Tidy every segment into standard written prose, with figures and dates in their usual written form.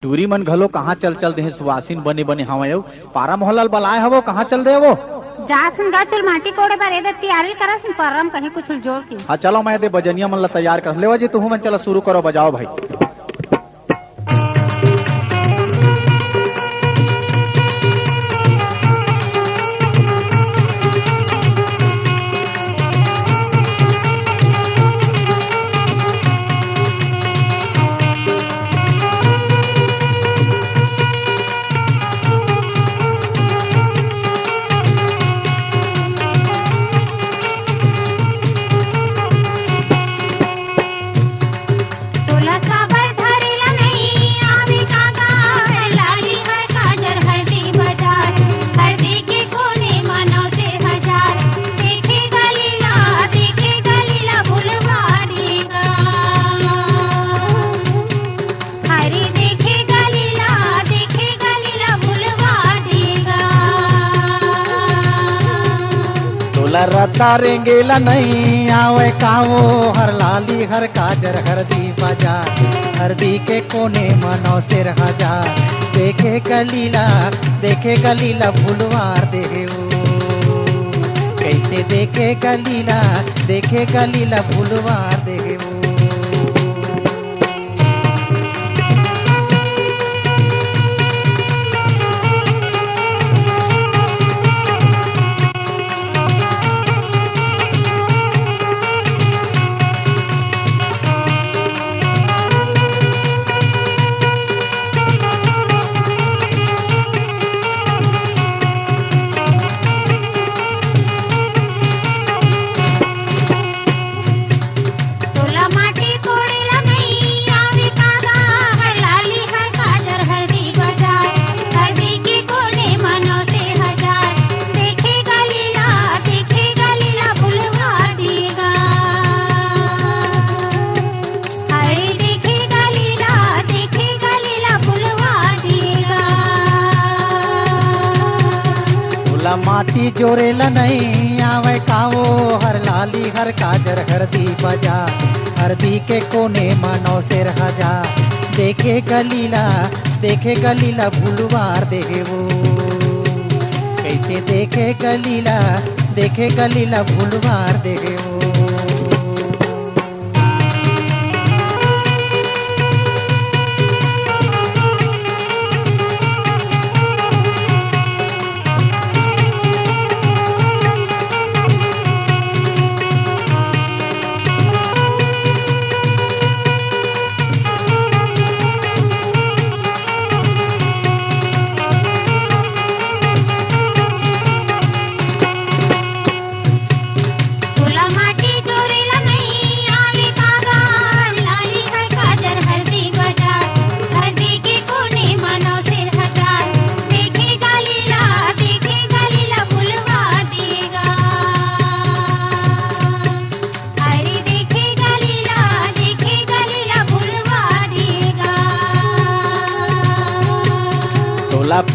टूरी मन घलो कहाँ चल चल दे सुवासिन बने बने हवे अउ पारा मोहल्ला बलाए हवो कहाँ चल दे वो जासन गा चल माटी कोड़े बार एदर तैयारी करस परम कहीं कुछ जोड़ के। हाँ चलो मैं दे बजनिया मन ला तैयार कर लेवा जी तुहू मन चलो शुरू करो बजाओ भाई। रता रेंगेला नहीं आवे कावो हर लाली हर काजर हरदी बाजार हरदी के कोने मनो सिर हजार देखे गलीला भूलवार देहू कैसे देखे गलीला भूलवार देहू। माटी जोरेला नहीं आवे कावो हर लाली हर काजर हरदी बाजार हरदी के कोने मनो सिर हजार देखे गलीला भूलवार देहे वो कैसे देखे गलीला भूलवार देहे वो।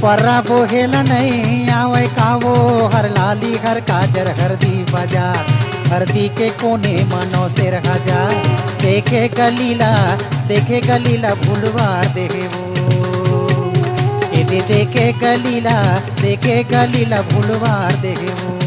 पर्रा बोहेला नहीं आवे कावो हर लाली हर काजर हरदी बाजार हरदी के कोने मनो सिर हजार देखे गलीला भूलवार देहे वो देखे गलीला भूलवार देहे वो।